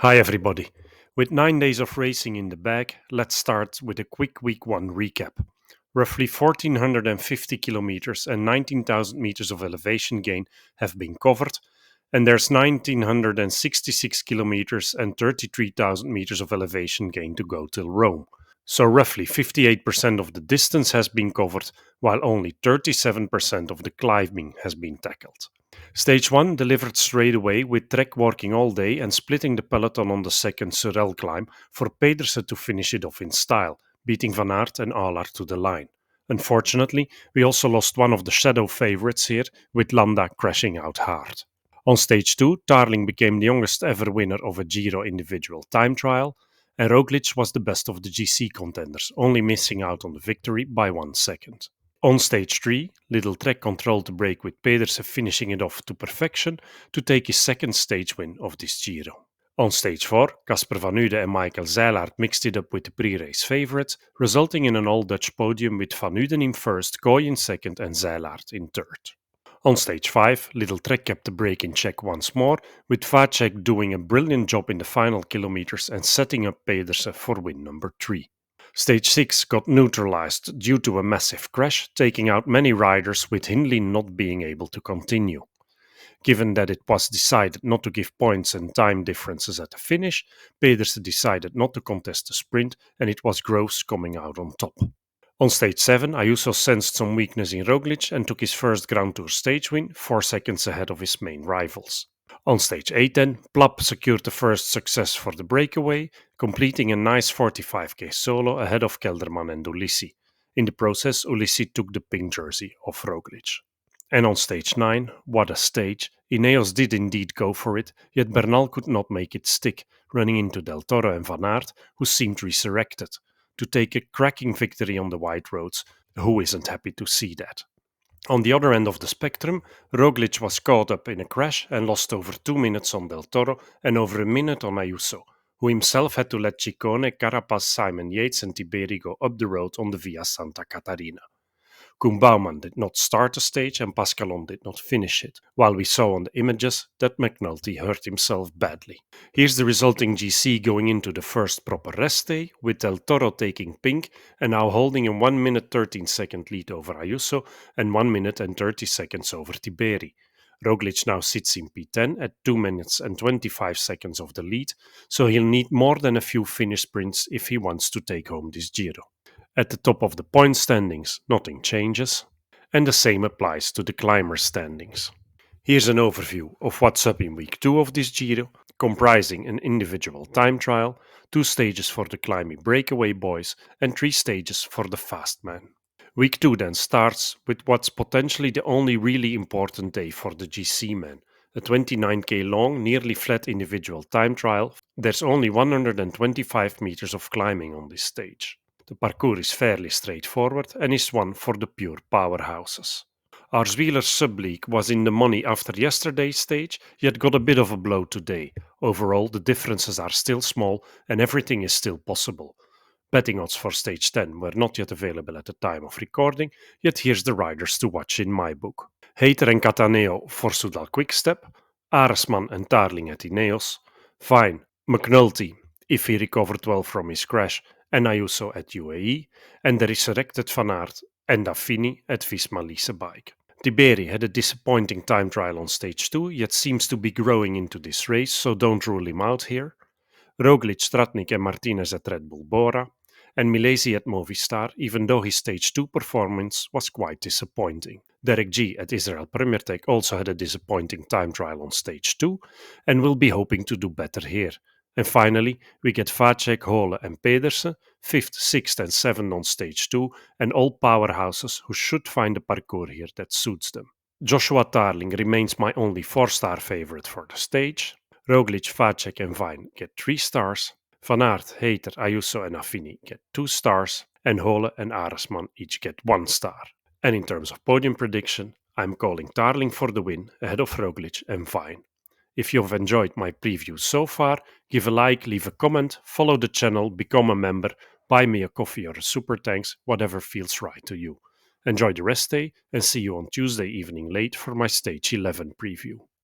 Hi everybody. With 9 days of racing in the bag, let's start with a quick week 1 recap. Roughly 1450 kilometers and 19,000 meters of elevation gain have been covered, and there's 1966 kilometers and 33,000 meters of elevation gain to go till Rome. So, roughly 58% of the distance has been covered, while only 37% of the climbing has been tackled. Stage 1 delivered straight away with Trek working all day and splitting the peloton on the second Sorel climb for Pedersen to finish it off in style, beating Van Aert and Allard to the line. Unfortunately, we also lost one of the shadow favourites here, with Landa crashing out hard. On stage 2, Tarling became the youngest ever winner of a Giro individual time trial, and Roglic was the best of the GC contenders, only missing out on the victory by 1 second. On stage 3, Little Trek controlled the break with Pedersen finishing it off to perfection to take his second stage win of this Giro. On stage 4, Casper van Uden and Michael Zeilaert mixed it up with the pre-race favourites, resulting in an all-Dutch podium with Van Uden in first, Kooi in second and Zeilaert in third. On stage 5, Little Trek kept the break in check once more, with Vacek doing a brilliant job in the final kilometers and setting up Pedersen for win number 3. Stage 6 got neutralized due to a massive crash, taking out many riders, with Hindley not being able to continue. Given that it was decided not to give points and time differences at the finish, Pedersen decided not to contest the sprint, and it was Groves coming out on top. On stage 7, Ayuso sensed some weakness in Roglic and took his first Grand Tour stage win, 4 seconds ahead of his main rivals. On stage 8 then, Plap secured the first success for the breakaway, completing a nice 45k solo ahead of Kelderman and Ulissi. In the process, Ulissi took the pink jersey of Roglic. And on stage 9, what a stage. Ineos did indeed go for it, yet Bernal could not make it stick, running into Del Toro and Van Aert, who seemed resurrected, to take a cracking victory on the white roads. Who isn't happy to see that? On the other end of the spectrum, Roglic was caught up in a crash and lost over 2 minutes on Del Toro and over a minute on Ayuso, who himself had to let Ciccone, Carapaz, Simon Yates and Tiberi go up the road on the Via Santa Catarina. Koen Bouwman did not start the stage and Pascalon did not finish it, while we saw on the images that McNulty hurt himself badly. Here's the resulting GC going into the first proper rest day, with Del Toro taking pink and now holding a 1 minute 13-second lead over Ayuso and 1 minute and 30 seconds over Tiberi. Roglic now sits in P10 at 2 minutes and 25 seconds of the lead, so he'll need more than a few finish sprints if he wants to take home this Giro. At the top of the point standings, nothing changes, and the same applies to the climber standings. Here's an overview of what's up in week 2 of this Giro, comprising an individual time trial, 2 stages for the climbing breakaway boys, and 3 stages for the fast man. Week 2 then starts with what's potentially the only really important day for the GC men, a 29k long, nearly flat individual time trial. There's only 125 meters of climbing on this stage. The parcours is fairly straightforward and is one for the pure powerhouses. Arswieler's sub-league was in the money after yesterday's stage, yet got a bit of a blow today. Overall, the differences are still small and everything is still possible. Betting odds for stage 10 were not yet available at the time of recording, yet here's the riders to watch in my book. Hayter and Cataneo for Soudal Quickstep, Aresman and Tarling at Ineos, Fine, McNulty, if he recovered well from his crash, and Ayuso at UAE, and the resurrected Van Aert and Affini at Visma Lease Bike. Tiberi had a disappointing time trial on stage 2, yet seems to be growing into this race, so don't rule him out here. Roglic, Stratnik and Martinez at Red Bull Bora, and Milesi at Movistar, even though his stage 2 performance was quite disappointing. Derek G at Israel Premier Tech also had a disappointing time trial on stage 2 and will be hoping to do better here. And finally, we get Vacek, Hole and Pedersen, 5th, 6th and 7th on stage 2, and all powerhouses who should find a parcours here that suits them. Joshua Tarling remains my only 4-star favorite for the stage. Roglic, Vacek and Vine get 3 stars. Van Aert, Hayter, Ayuso and Affini get 2 stars. And Hole and Aresman each get 1 star. And in terms of podium prediction, I'm calling Tarling for the win ahead of Roglic and Vine. If you've enjoyed my preview so far, give a like, leave a comment, follow the channel, become a member, buy me a coffee or a super thanks, whatever feels right to you. Enjoy the rest day and see you on Tuesday evening late for my stage 11 preview.